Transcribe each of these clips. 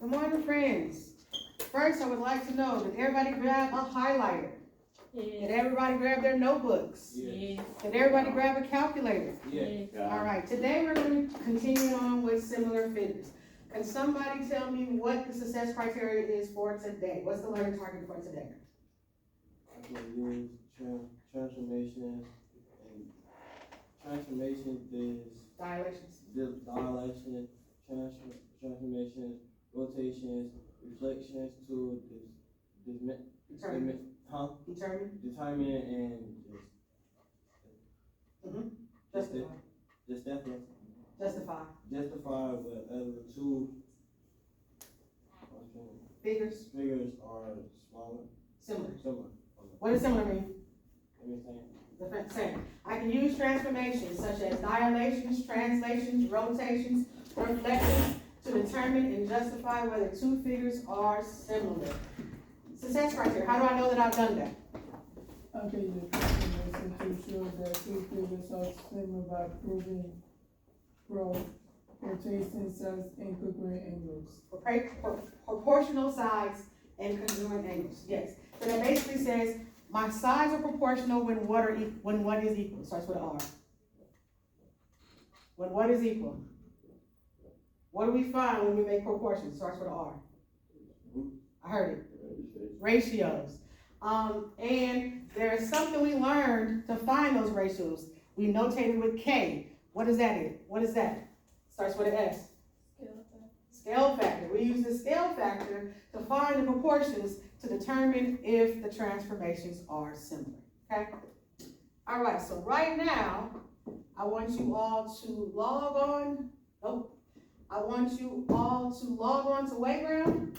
Good morning, friends. First, I would like to know, did everybody grab a highlighter? Yes. Did everybody grab their notebooks? Yes. Did everybody grab a calculator? Yes. All right, today we're going to continue on with similar figures. Can somebody tell me what the success criteria is for today? What's the learning target for today? I can use transformation, and transformation is Dilations. dilation, transformation, rotations, reflections to Determine. Determine. determine and Justify. Justify. justify whether two Figures. figures are smaller. Similar. Similar. What does similar mean? Everything. The same. I can use transformations such as dilations, translations, rotations, reflections to determine and justify whether two figures are similar. Success criteria. How do I know that I've done that? Okay, the transformation to show that two figures are similar by proving rotation sides and congruent angles. Proportional sides and congruent angles. Yes. So that basically says my sides are proportional when what is equal. Starts with an R. When what is equal? What do we find when we make proportions? Starts with an R. I heard it. Ratios. And there is something we learned to find those ratios. We notated with K. What is that? What is that? Starts with an S. Scale factor. We use the scale factor to find the proportions to determine if the transformations are similar. Okay? All right, so right now, I want you all to log on. Nope. I want you all to log on to Wayground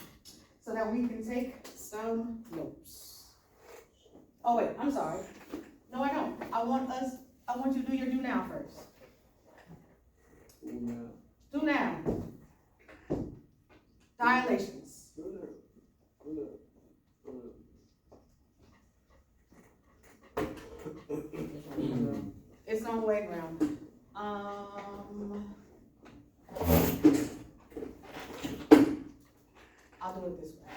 so that we can take some notes. Oh wait, I'm sorry. No, I don't. I want you to do your do now first. Do now. Dilations. It's on Wayground. I'll do it this way.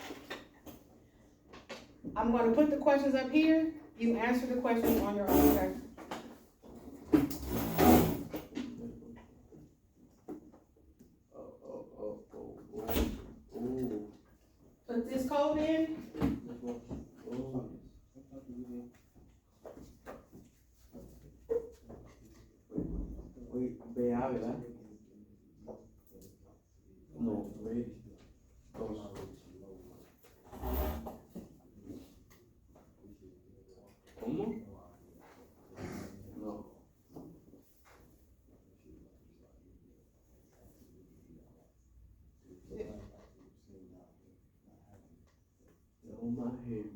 I'm going to put the questions up here. You answer the questions on your own, okay? Put this code in. On my head.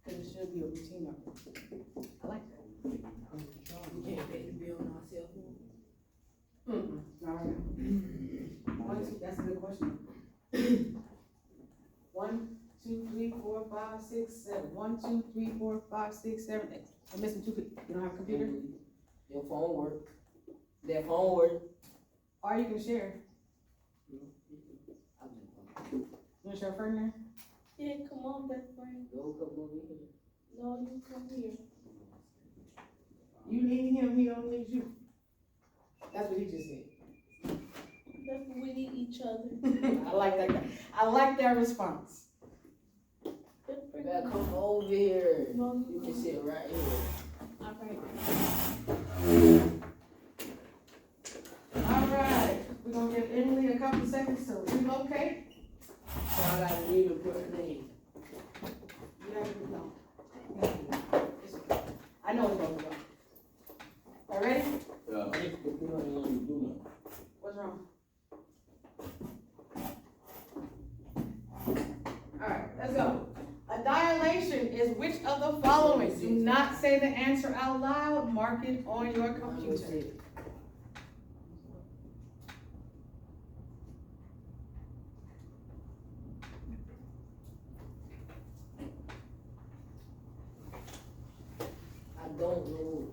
Because it should be a routine number. I like that. Not right now. That's a good question. 1, 2, 3, 4, 5, 6, 7. 1, 2, 3, 4, 5, 6, 7, 8. I'm missing 2 people. You don't have a computer? Your phone work. Their phone work. Or you can share. You want to share a friend there? Yeah, come on, best friend. Go come over here. No, you come here. You need him, he don't need you. That's what he just said. That's when we need each other. I like that guy. I like that response. You gotta come over here. No, you can sit right here. All right. We're going to give Emily a couple seconds to relocate. So I gotta leave a good name. You have to know. It's okay. I know it's going to go. All ready? What's wrong? All right, let's go. A dilation is which of the following. Do not say the answer out loud. Mark it on your computer. I don't know.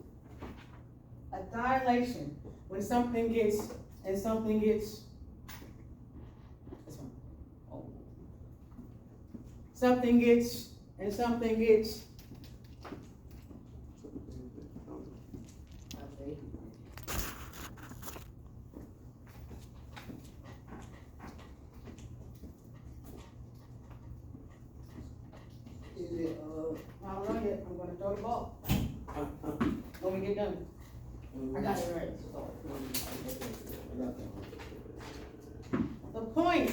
A dilation, when something gets, this one. Oh. Something gets. I think. Is it, I don't know yet, I'm gonna throw the ball. When we get done. I got it right. I got that one. The point,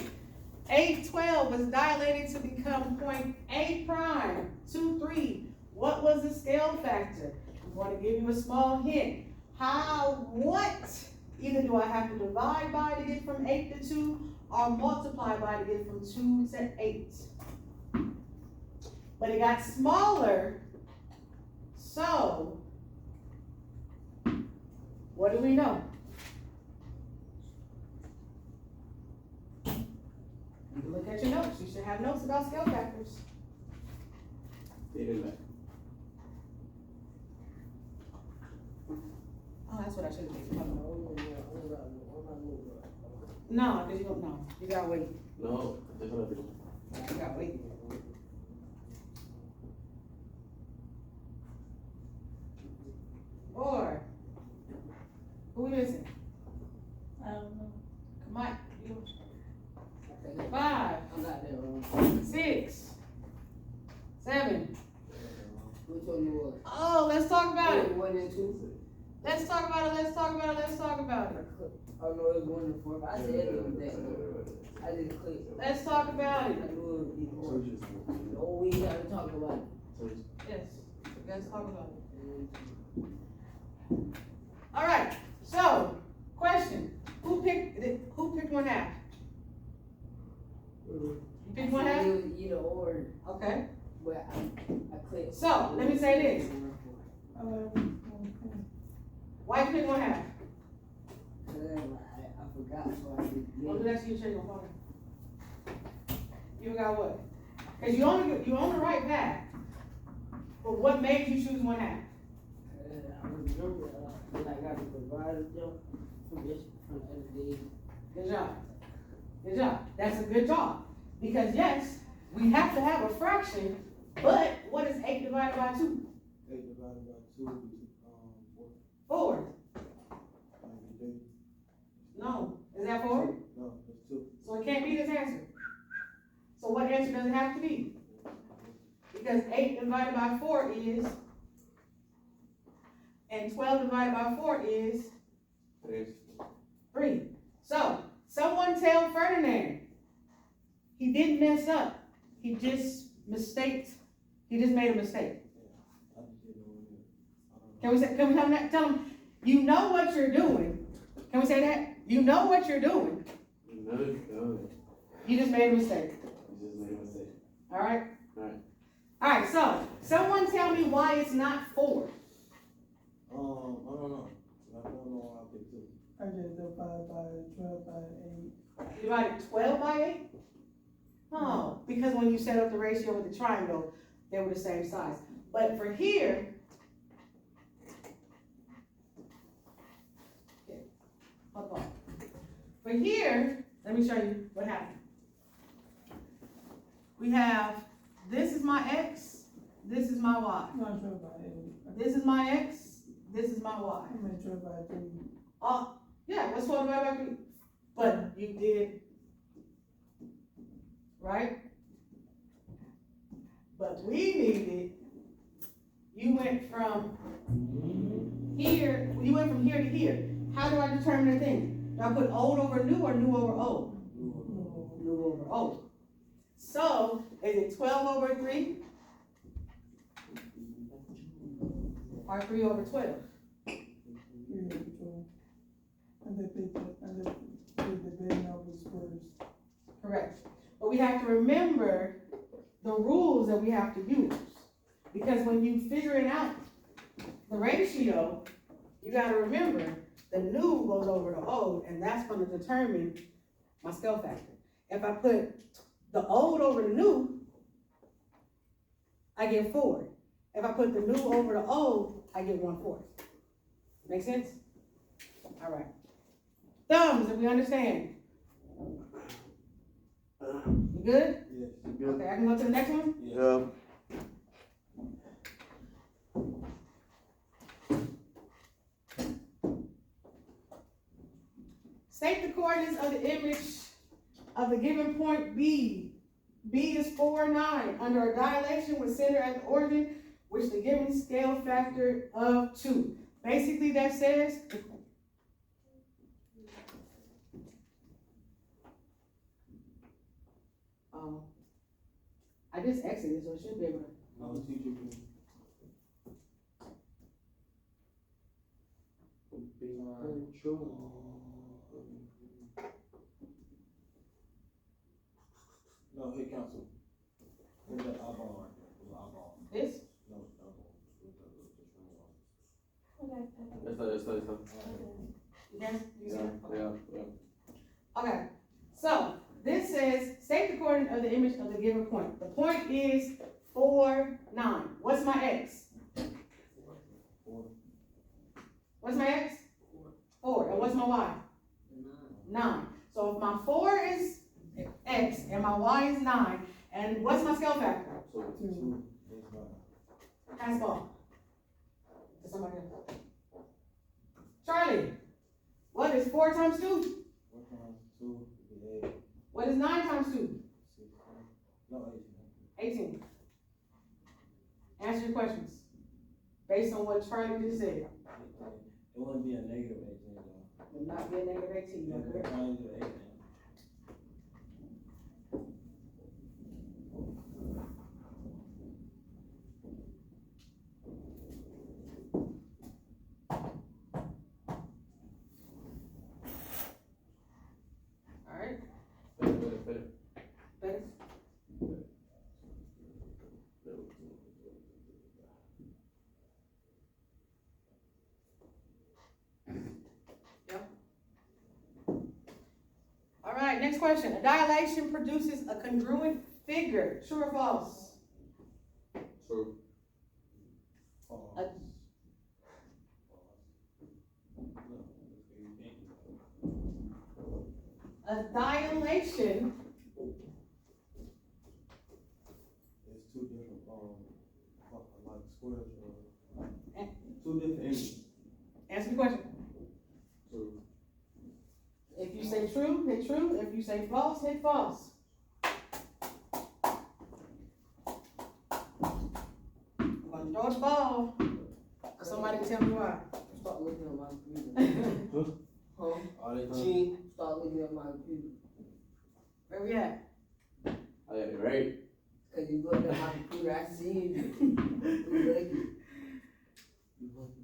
812 was dilated to become point A prime, 2, 3. What was the scale factor? I'm going to give you a small hint. Either do I have to divide by to get from 8 to 2 or multiply by to get from 2 to 8. But it got smaller, so what do we know? You can look at your notes. You should have notes about scale factors. Oh, that's what I should have done. No, because you don't know. You gotta wait. No, that's what I do. You gotta wait. Four. Who we missing? I don't know. Come on. I think 5, I got that wrong. 6, 7. Which one you was? Oh, let's talk about it. 1 and 2. Let's talk about it. Let's talk about it. Let's talk about it. Oh no, it was 1 and 4. But I said it was that. I didn't click. Let's talk about I it. knew it would be 4. No, we gotta talk about it. Yes. Let's talk about it. All right. So, question: Who picked 1/2? You picked 1/2. It was either or. Okay. But I clicked. So let me say this: Why you pick 1/2? I forgot, so I did. Well, that's you check your phone. You got what? Because you on the right path. But what made you choose 1/2? I remember when I got the provider job from the other day. Good job. Good job. That's a good job. Because yes, we have to have a fraction, but what is 8 divided by 2? 8 divided by 2 is 4. No. Is that 4? No, it's 2. So it can't be this answer. So what answer does it have to be? Because 8 divided by 4 is, and 12 divided by 4 is 3. So, someone tell Ferdinand, he didn't mess up. He just made a mistake. Can we tell him, you know what you're doing. Can we say that? You know what you're doing. You just made a mistake. All right? All right, so, someone tell me why it's not 4. I don't know. I don't know why I picked 2. I just divide by 12 by 8. Divided 12 by 8? Oh, because when you set up the ratio with the triangle, they were the same size. But for here, hold on. For here, let me show you what happened. We have, this is my X, this is my Y. Not 12 by 8. This is my X, this is my Y. I meant 12 by 3. Oh, yeah, what's 12 divided by 3? But you did, right? But we needed, you went from here to here. How do I determine a thing? Do I put old over new or new over old? New over old. So, is it 12 over 3? Or 3 over 12? 3 over 12. And they pick the big numbers first. Correct. But we have to remember the rules that we have to use. Because when you figuring out the ratio, you gotta remember, the new goes over the old, and that's gonna determine my scale factor. If I put the old over the new, I get 4. If I put the new over the old, I get 1/4. Make sense? All right. Thumbs, if we understand. You good? Yes. Okay, I can go to the next one? Yeah. State the coordinates of the image of the given point B. B is 4, 9, under a dilation with center at the origin, which the given scale factor of 2. Basically, that says, I just exited, so it should be able to. No, teacher can. No, hit cancel. Hit that eyeball right there. The eyeball. This? No, eyeball. Yes, you see it? Yeah. Okay, so this says, state the coordinate of the image of the given point. The point is 4, 9. What's my x? 4. What's my x? 4. And what's my y? 9. So if my 4 is x and my y is 9, and what's my scale factor? 2. Pass ball. To somebody else. Charlie, what is 4 times 2? 4 times 2 is 8. What is 9 times 2? 16. No, 18. Answer your questions based on what Charlie just said. 18. It wouldn't be a negative 18 though. Will not be a negative 18. Yeah, Okay? we're trying to do 18. All right. Better. Better. All right, next question. A dilation produces a congruent figure. True or false? True. False. A dilation It's 2 different, like squares or 2 different images. Answer the question. True. If you say true, hit true. If you say false, hit false. I'm gonna throw the ball. Somebody can tell me why. Start looking at my computer. Huh? All that cheat. Start looking at my computer. Where we at? I got it right. Cause you look at my computer, I see you. You lucky.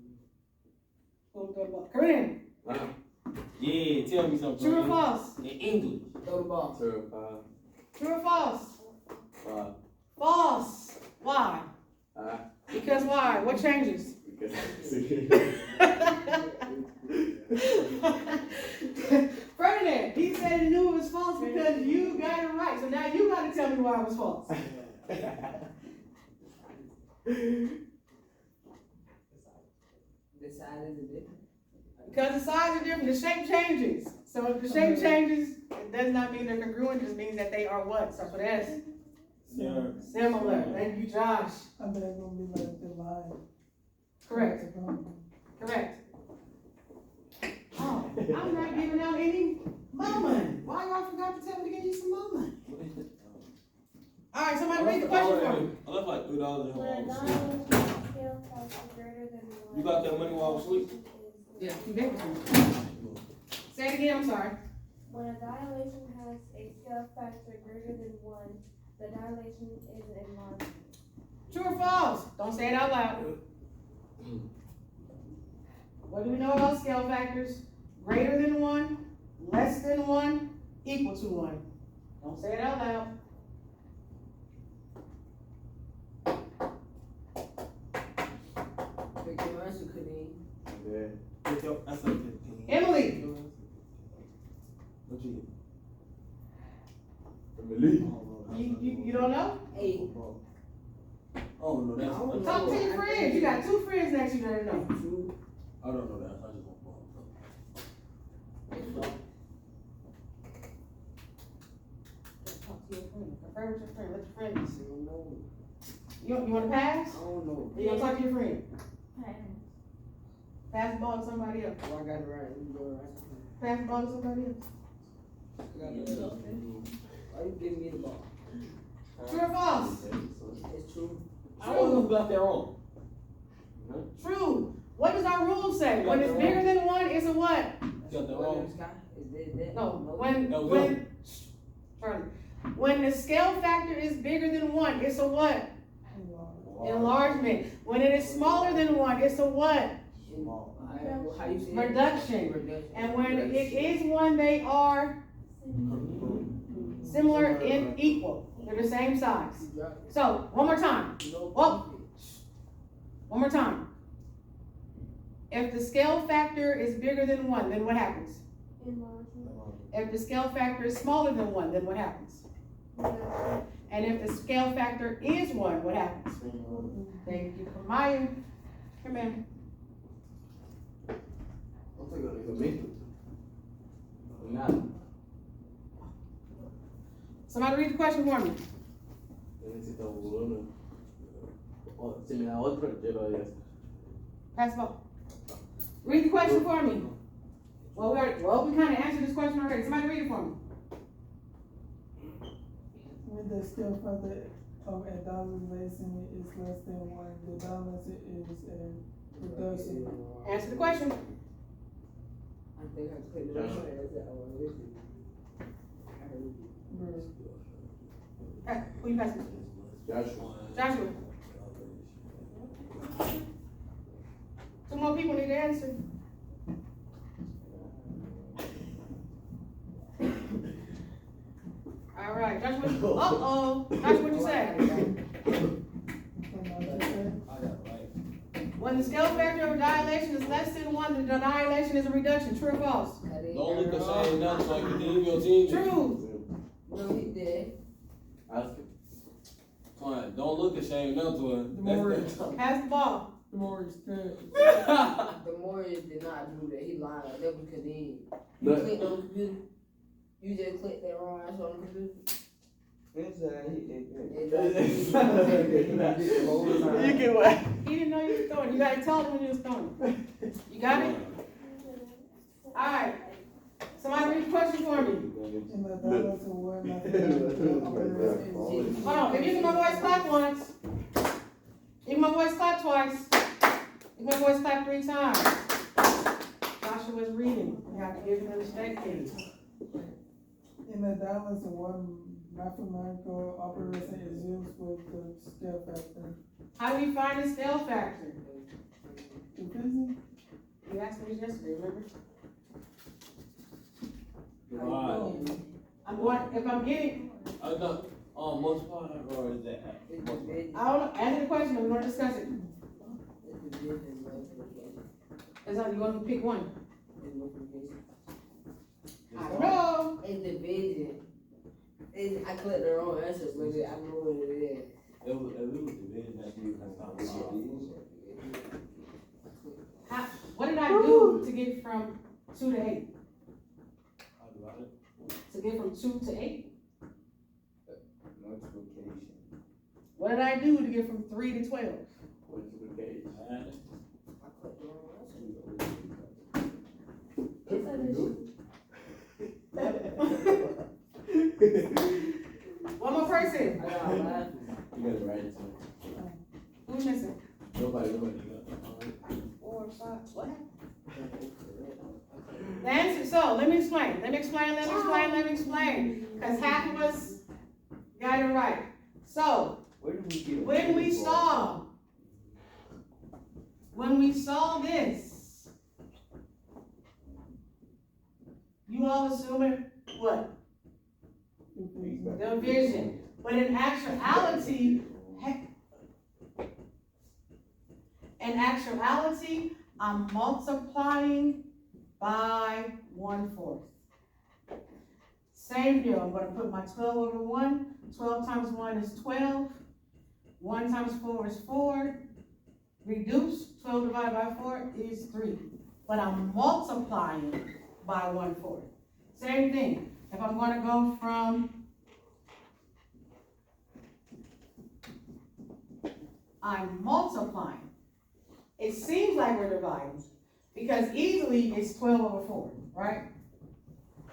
Who throw the ball? Corinne, Yeah, tell me something. true or false? In English. Throw the ball. True. True or false? 5. False. Why? Because why? What changes? Because Ferdinand, he said he knew it was false because you got it right. So now you got to tell me why it was false. The size is different. Because the sides are different, the shape changes. So if the shape changes, it does not mean they're congruent, it just means that they are what? Starts with S. Yeah. Similar. Thank you, Josh. And then it'll be like the line. Correct. Correct. Oh, I'm not giving out any money. Why y'all forgot to tell me to give you some money? All right, somebody read the question for me. I left like $3 in When a while I was dilation asleep. scale factor greater than 1. You got that money while I was asleep? Yeah, you gave it to me. Say it again, I'm sorry. When a dilation has a scale factor greater than 1, the dilation is enlarged. True or false? Don't say it out loud. What do we know about scale factors? Greater than 1, less than 1, equal to 1. Don't say it out loud. Pick your answer, Kadeem. Yeah. Pick your answer, 15. Emily, What you Emily. you don't know? 8. Oh, no, that's. I don't Talk to your friends. You got 2 friends next to you that know. True. I don't know that. I just want ball. Talk to your friend. Confer with your friend. Let your friend listen. I don't know. You want to pass? I don't know. You gonna talk to your friend? Pass. Pass the ball to somebody else. Oh, I got it right. You go right. Pass the ball to somebody else. I got it right. Why you giving me the ball? True or false? It's true. I don't know who got that wrong. True. What does our rule say? When it's bigger than 1, it's a what? You got that What wrong. is that? Is that? No. That was When the scale factor is bigger than 1, it's a what? Enlargement. When it is smaller than 1, it's a what? Small. How you say it? Reduction. And when it is 1, they are similar in equal. They're the same size. So, one more time. Whoa. One more time. If the scale factor is bigger than 1, then what happens? Enlargement. If the scale factor is smaller than 1, then what happens? Reduction. And if the scale factor is 1, what happens? Thank you for Maya. Come in. I'll take it for me. Nah. Somebody read the question for me. Necesita uno. O, si me da otro, yo lo haría. Pass the ball. Read the question for me. Well, we kind of answered this question already. Somebody read it for me. When the scale factor of a dilatation is less than 1, the dilatation is a reduction. Answer the question. I think I put it right. That's that one. I heard you. Hey, who you passing? Joshua. Joshua. 2 more people need to answer. All right, Joshua. Uh-oh. Joshua, what you say? I got it right. When the scale factor of dilation is less than 1, the dilation is a reduction. True or false? Don't look ashamed nothing so you can leave your team. True. No, he did. Ask him. Fine. Don't look ashamed nothing. The more, Pass the ball. the more experience. The Morris did not do that. He lied. That was Kadeem. You Look. clicked on the computer. You just clicked that wrong answer on the computer. You You can what? He didn't know you was throwing. You gotta tell him when you was throwing. You got it? Alright. Somebody read the question for me. In the dilatation of 1, Hold on. If you hear my voice clap once. If my voice clap twice. If my voice clap 3 times. Joshua's reading. You have to give him the statement. in the dilatation of 1, mathematical operation is used with the scale factor. How do we find the scale factor? Division? You asked me this yesterday, remember? Right. If I'm getting, I know. Multiply or is that? It's division. I don't know, answer the question, and we're gonna discuss it. It's division. Multiplication. It's like you want to pick one. It's multiplication. I don't know. It's division. I clicked the wrong answer, but I know what it is. It was division that you can talk about. What did I do to get from 2 to 8? How do I do? To get from 2 to 8? Multiplication. What did I do to get from 3 to 12? Multiplication. I clicked the wrong answer. It's addition. One more person. I got laughing. You got it right. Who's missing? Nobody. 4, 5. What? The answer, so let me explain. Because half of us got it right. So, Where did we get when we saw this, you all assuming what? Division. But in actuality, In actuality, I'm multiplying by 1/4. Same deal, I'm gonna put my 12 over 1. 12 times 1 is 12. 1 times 4 is 4. Reduce, 12 divided by 4 is 3. But I'm multiplying by 1/4. Same thing, if I'm gonna go from, I'm multiplying. It seems like we're dividing, because easily it's 12 over 4, right?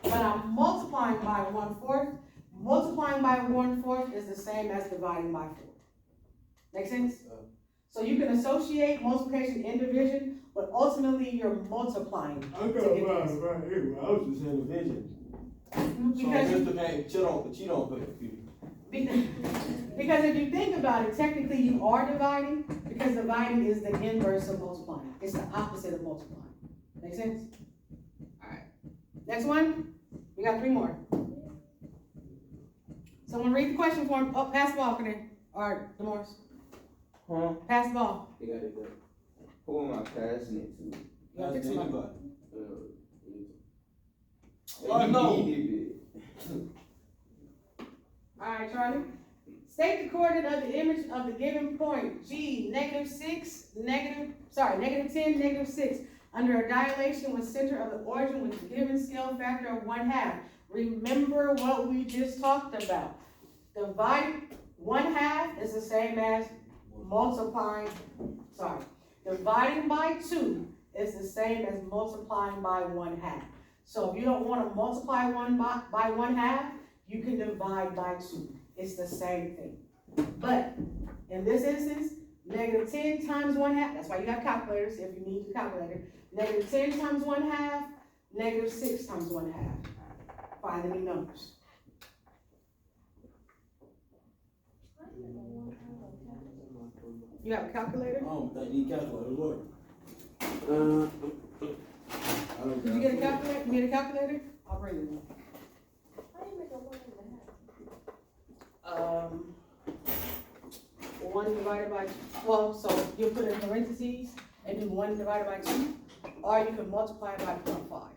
But I'm multiplying by 1/4. Multiplying by 1/4 is the same as dividing by 4. Make sense? So you can associate multiplication and division, but ultimately you're multiplying. I got mine right here, I was just in division. So Because, Mr. can't cheat on for the computer. because if you think about it, technically you are dividing, because dividing is the inverse of multiplying. It's the opposite of multiplying. Make sense? Alright. Next one, we got 3 more. Someone read the question for him. Oh, pass the ball, Canary. Or Demoris. Huh? Pass the ball. You got it good. Who am I passing it to? You gotta pick That's somebody. anybody. Oh, no. Alright, Charlie. State the coordinate of the image of the given point, G, -6, -10, -6, under a dilation with center of the origin with the given scale factor of 1/2. Remember what we just talked about. Dividing 1/2 is the same as dividing by 2 is the same as multiplying by 1/2. So if you don't want to multiply by 1/2, you can divide by 2. It's the same thing. But in this instance, -10 times 1/2, that's why you have calculators if you need your calculator. -10 times 1/2, -6 times 1/2. Find any numbers. You have a calculator? I don't think these calculators work. I don't Did you get a calculator? You get a calculator? I'll bring it. How do you make a 1 1 divided by, so you'll put in parentheses and do 1 divided by 2, or you can multiply it by 0.5.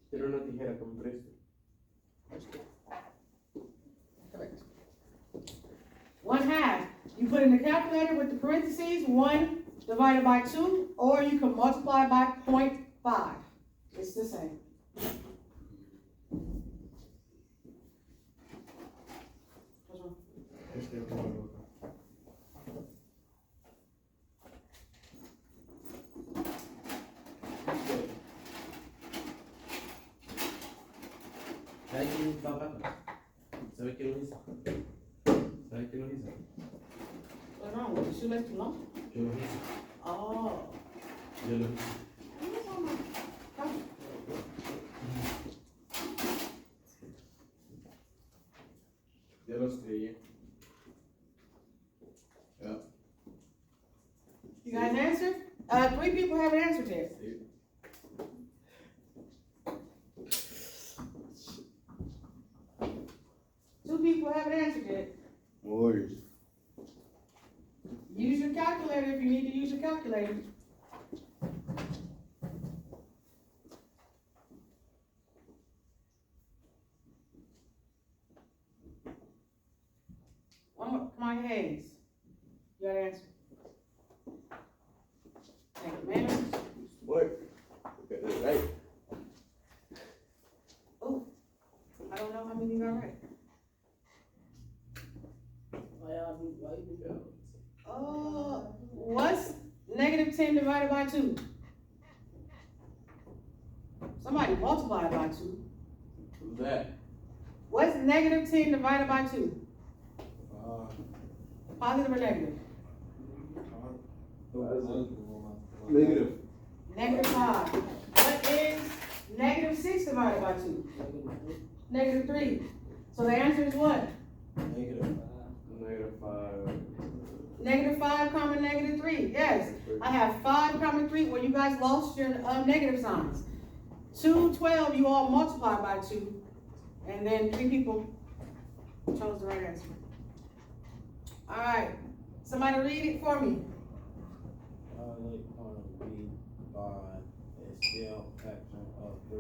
Quiero una tijera con presto. Correct. 1/2, you put in the calculator with the parentheses, 1 divided by 2, or you can multiply by 0.5. It's the same. What's wrong? ¿Sabes quién es papá? ¿Sabes quién lo hizo? ¿Sabes quién lo hizo? What's wrong? Was the shoelace too long? Yo lo hice. Oh. Yo lo hice. Yo lo estrellé. Yeah. You got an answer? 3 people haven't answered yet. Two people haven't answered yet. Warriors. Use your calculator if you need to use your calculator. One more, come on, Hayes. You got an answer? Thank you, ma'am. What? Got it right. I don't know how many you got right. What's -10 divided by 2? Somebody multiply it by 2. Who's that? What's -10 divided by 2? Positive or negative? Negative. -5. What is -6 divided by 2? -3. So the answer is what? Negative. -5. -5, -3. Yes, I have 5, 3. Well, you guys lost your negative signs. 2, 12, you all multiply by 2. And then 3 people chose the right answer. All right, Somebody read it for me. Dilate point B by a scale factor of 3.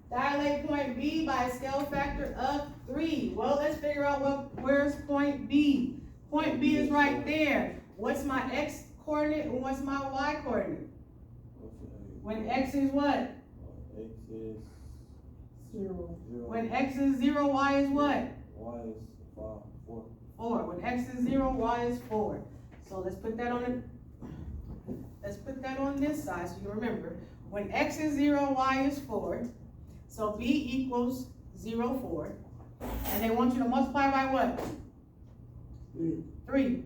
Dilate point B by a scale factor of 3. Well, let's figure out where's point B. Point B is right there. What's my x coordinate and what's my y coordinate? When x is what? X is 0. 0. When x is 0, y is what? Y is 4. 4. When x is 0, y is 4. So let's put that on this side so you remember. When x is 0, y is 4. So b equals 0, 4. And they want you to multiply by what? 3.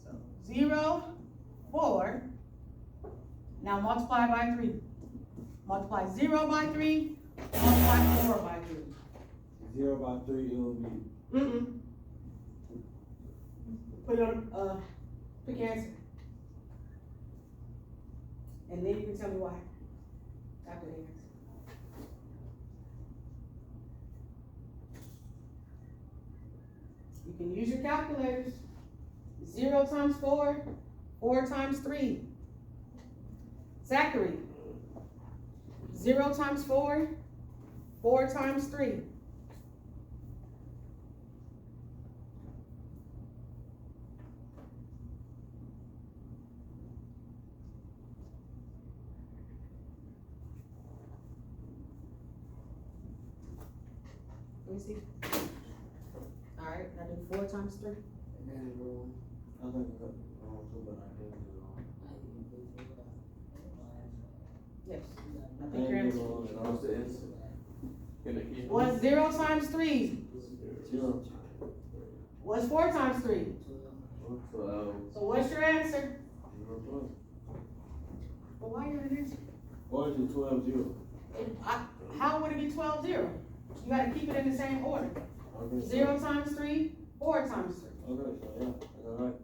So 0, 4. Now multiply by 3. Multiply 0 by 3. Multiply 4 by 3. 0 by 3, it will be. Put it on, pick your answer. And then you can tell me why. After the answer. You can use your calculators. 0 times 4, 4 times 3. Zachary. 0 times 4, 4 times 3. Let me see. All right, I do 4 times 3. And then room. I think I got it wrong too, but I did it wrong. Yes. I I think your did it answer. wrong. And what's the answer? Can the kid? What's 0 times 3? 0. What's 4 times 3? 12. So what's your answer? 0 plus. Well, why you didn't answer? Or is it 12 0? How would it be 12, 0? You gotta keep it in the same order. Okay. 0 times 3, 4 times 3. Okay, so yeah, that's alright.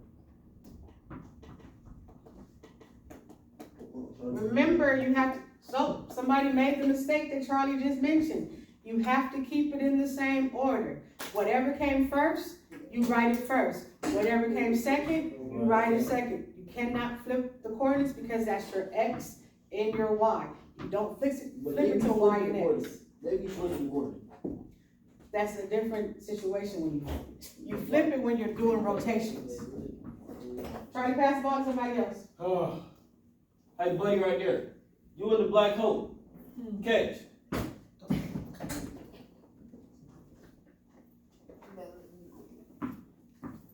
Remember, you have to, so somebody made the mistake that Charlie just mentioned. You have to keep it in the same order. Whatever came first, you write it first. Whatever came second, you write it second. You cannot flip the coordinates because that's your x and your y. You don't flip it to y and x. Maybe switching order. That's a different situation when you flip it when you're doing rotations. Charlie, pass the ball to somebody else. Hey, buddy, right there. You in the black hole. Catch.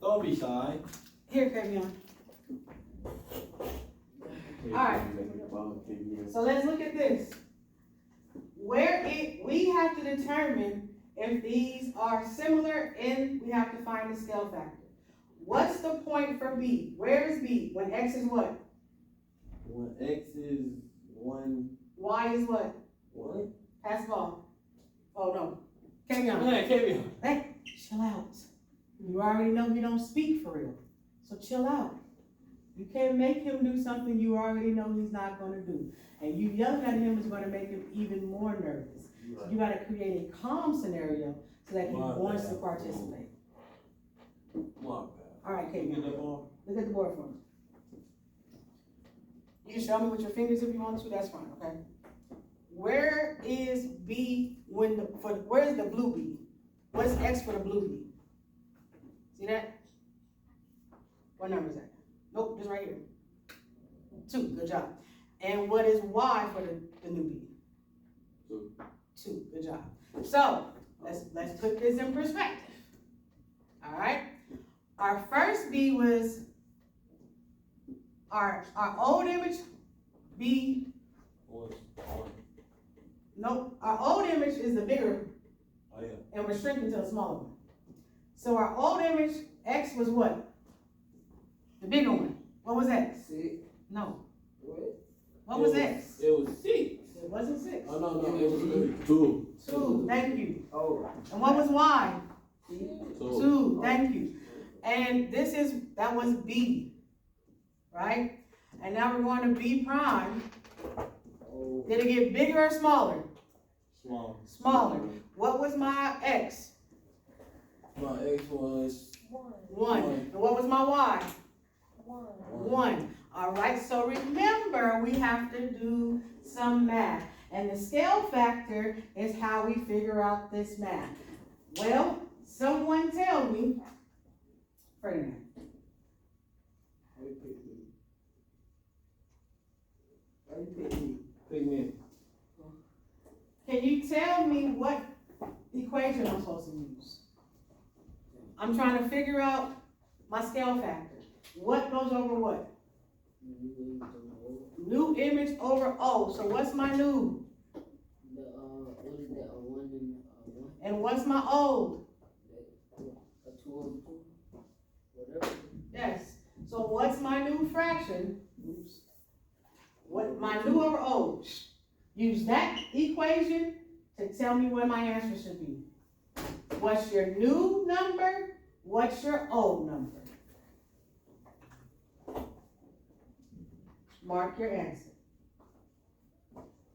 Don't be shy. Here, Kevion. Alright. So let's look at this. We have to determine if these are similar and we have to find the scale factor. What's the point for B? Where is B? When x is what? When X is 1. Y is what? What? Pass the ball. Oh no. Kevion. Man, Kevin. Hey, chill out. You already know he don't speak for real. So chill out. You can't make him do something you already know he's not gonna do. And you yelling at him is gonna make him even more nervous. So you gotta create a calm scenario so that he wants to participate. All right, Kate. Get that ball. Look at the board for me. You can show me with your fingers if you want to, that's fine, okay? Where is B where's the blue B? What's X for the blue B? See that? What number is that? Nope, just right here. 2, good job. And what is Y for the new B? 2, good job. So, let's put this in perspective. All right? Our first B was our old image B. Nope, our old image is the bigger. Oh, yeah. And we're shrinking to the smaller one. So our old image, X was what? The bigger one. What was X? 6. No. What? What was X? It was 6. It wasn't 6. Oh, no, it was 3. 2. 2, thank you. Oh. And what was Y? 2. 2, thank you. And that was B, right? And now we're going to B prime. Oh. Did it get bigger or smaller? Small. Smaller. What was my X? My X was 1. And what was my Y? 1. All right, so remember, we have to do some math. And the scale factor is how we figure out this math. Well, someone tell me, Ferdinand. Pick me. Can you tell me what equation I'm supposed to use? I'm trying to figure out my scale factor. What goes over what? New image over O. So what's my new? What is that? 1 and 1? And what's my old? A 2 over 2? Whatever. Yes. So what's my new fraction? Oops. What my new over old? Use that equation to tell me what my answer should be. What's your new number? What's your old number? Mark your answer.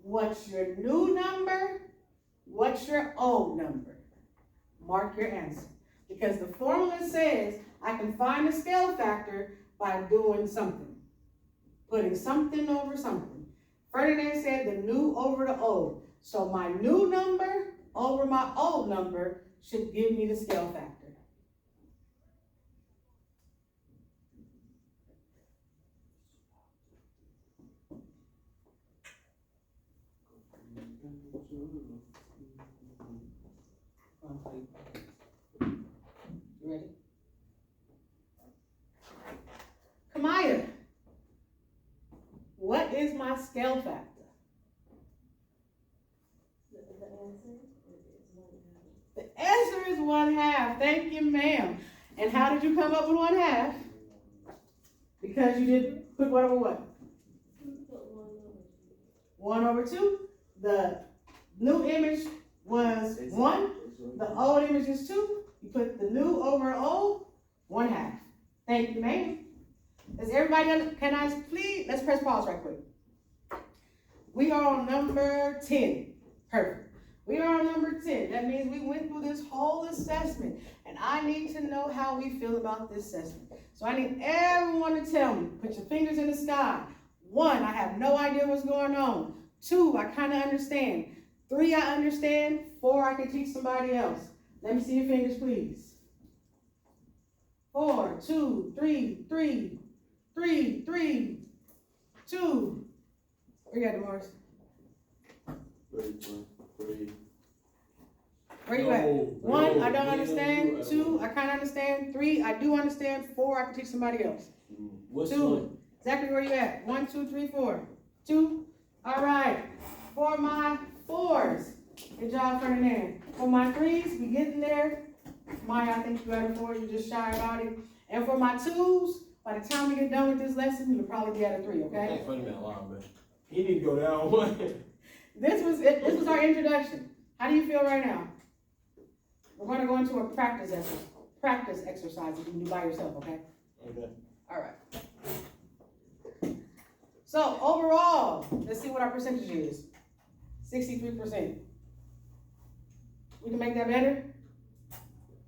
What's your new number? What's your old number? Mark your answer. Because the formula says I can find the scale factor by doing something. Putting something over something. Ferdinand said the new over the old. So my new number over my old number should give me the scale factor. You ready? Kamaya, what is my scale factor? The answer is 1/2. Thank you, ma'am. And how did you come up with 1/2? Because you did put what over what? 1 over 2. The new image was 1. The old image is 2. You put the new over old, 1/2. Thank you, ma'am. Does everybody, can I please, let's press pause right quick. We are on number 10. Perfect. We are on number 10. That means we went through this whole assessment, and I need to know how we feel about this assessment. So I need everyone to tell me, put your fingers in the sky. 1, I have no idea what's going on. 2, I kind of understand. 3, I understand. 4, I can teach somebody else. Let me see your fingers, please. 4, 2, 3, 3, 3, 3, 2. Where you at, Morris? 3. Where you at? 1, I don't understand. 2, I kind of understand. 3, I do understand. 4, I can teach somebody else. What's 2, exactly where you at? 1, 2, 3, 4. 2. All right. For my 4s, good job, Ferdinand. For my 3s, we getting there. Maya, I think you got a 4. You just shy about it. And for my 2s, by the time we get done with this lesson, you'll probably be at a 3. Okay? Funny man, line, man. He need to go down 1. This was our introduction. How do you feel right now? We're going to go into a practice exercise that you can do by yourself, okay? Okay. All right. So overall, let's see what our percentage is. 63%. We can make that better?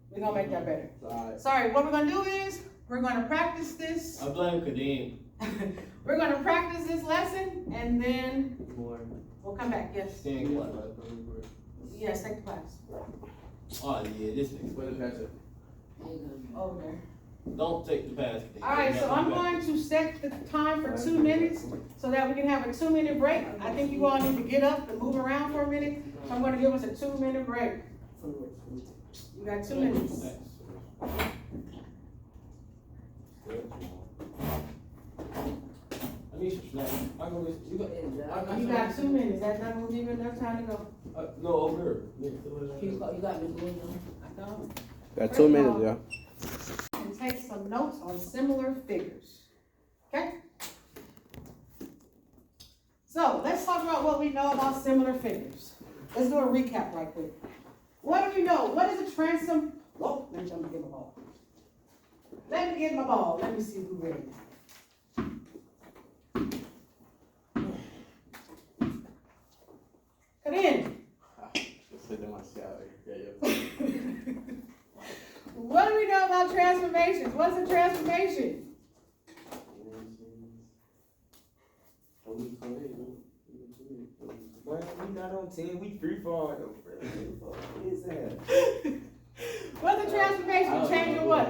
We're going to make that better. Alright. Sorry, what we're going to do is, we're going to practice this. I blame Kadeem. We're going to practice this lesson, and then we'll come back. Yes. Stand class. Yes, take the class. Oh yeah, this nigga. Where's the pastor? Over there. Don't take the pass. All right, so I'm going to set the time for 2 minutes so that we can have a 2-minute break. I think you all need to get up and move around for a minute. So I'm going to give us a 2-minute break. You got 2 minutes. I need some snacks. I go listen. You got 2 minutes. That's not going to give you enough time to go. No, over here. You got me going on. I don't. Got 2 minutes, y'all. And take some notes on similar figures. Okay? So let's talk about what we know about similar figures. Let's do a recap right quick. What do we know? What is a transom? Whoa, let me get my ball. Let me get my ball. Let me see who's ready. Come in. What do we know about transformations? What's a transformation? we go ahead, man. Well, we not on 10, we 3-4 though, bro. What is that? What's the transformation change or what?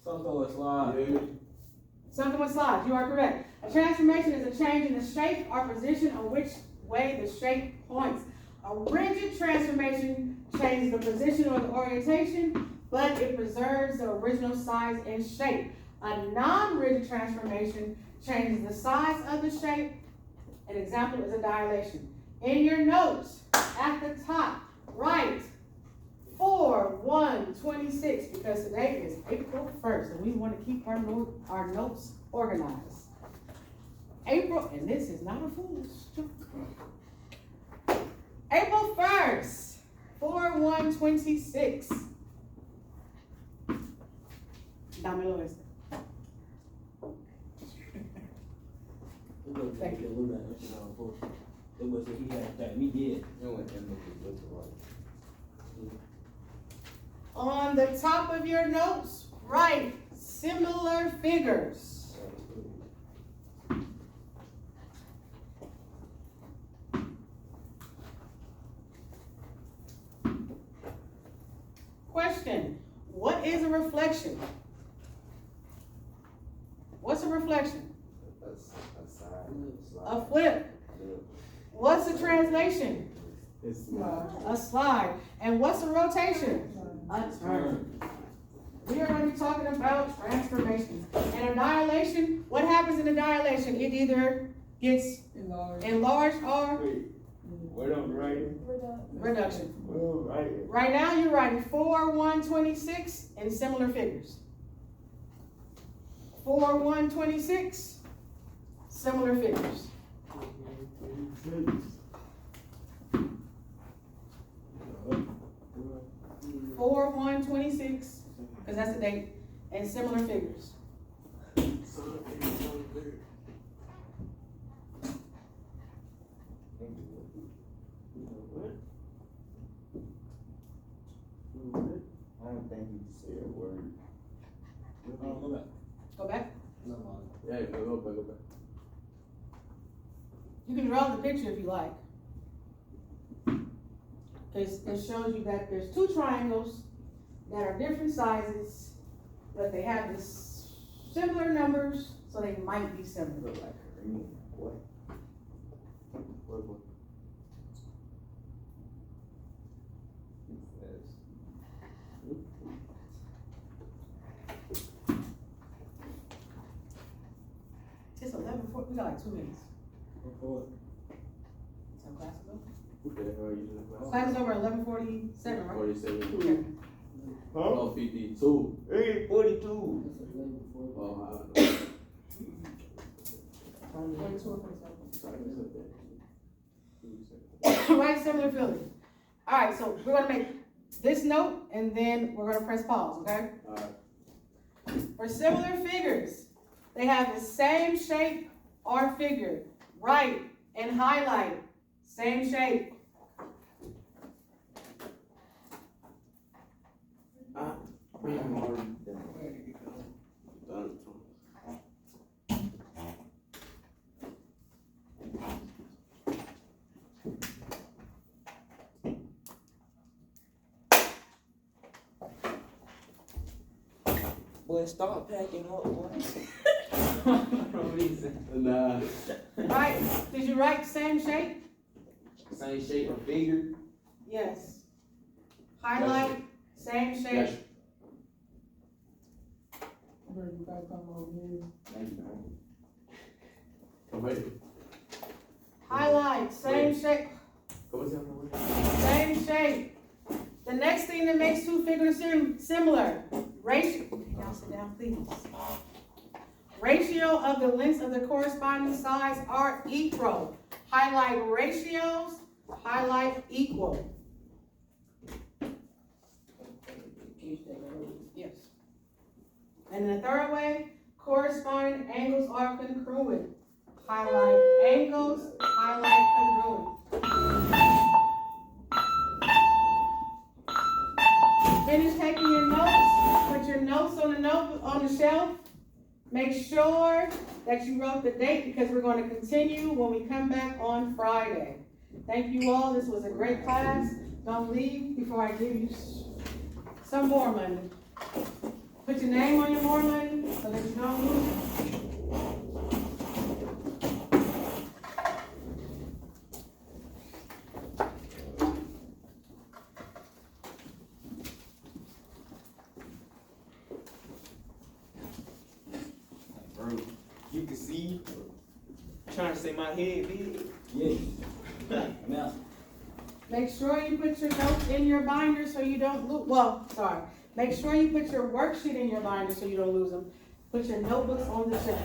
Something with slide. Something with slides, you are correct. A transformation is a change in the shape or position on which way the shape points. A rigid transformation changes the position or the orientation, but it preserves the original size and shape. A non-rigid transformation changes the size of the shape. An example is a dilation. In your notes, at the top, write 4/1/26, because today is April 1st, and we want to keep our notes organized. April, and this is not a foolish joke. April 1st, 4/1/26. Dámelo este. Thank you. It was he had that. We did. On the top of your notes, write similar figures. Question, what is a reflection? What's a reflection? A flip. What's a translation? A slide. And what's a rotation? A turn. We are going to be talking about transformations. And a dilation, what happens in a dilation? It either gets enlarged or What I'm writing? reduction. What I'm writing? Right now you're writing 4/1/26 in similar figures. 4/1/26, similar figures. 4/1/26, because that's the date, and similar figures. I don't think you can say a word. Go back. Go back. No, no. Yeah, go back. You can draw the picture if you like. It shows you that there's two triangles that are different sizes, but they have this similar numbers, so they might be similar. Look like a ring. What? What? It's 11:40. We got like 2 minutes. Forward. So class is over. What the hell are you doing? Class is over at 11:47, right? 47. Okay. Huh? 52. Hey, 42. That's a label for it. Oh, I don't know. 42 or 47. Sorry, that's okay. Right, similar feeling. All right, so we're gonna make this note and then we're gonna press pause, okay? Alright. For similar figures, they have the same shape or figure. Write and highlight, same shape. I'm already done. Done. Boy, start packing up, boy. Nah. Right, did you write same shape? Same shape or figure? Yes. Highlight, same shape. Yes. Bro, you gotta come over here. Thank you, man. Come right here. Highlight, same shape, Come on, down. same shape. The next thing that makes two figures similar, ratio. Y'all sit down, please. Ratio of the lengths of the corresponding sides are equal. Highlight ratios, highlight equal. Yes. And the third way, corresponding angles are congruent. Highlight angles, highlight congruent. Finish taking your notes. Put your notes on the shelf. Make sure that you wrote the date because we're going to continue when we come back on Friday. Thank you all. This was a great class. Don't leave before I give you some more money. Put your name on your more money so that you don't lose it. Bro, you can see, trying to say my head big. Yes. I'm out. Make sure you put your notes in your binder so you don't lose. Well, sorry. Make sure you put your worksheet in your binder so you don't lose them. Put your notebooks on the shelf.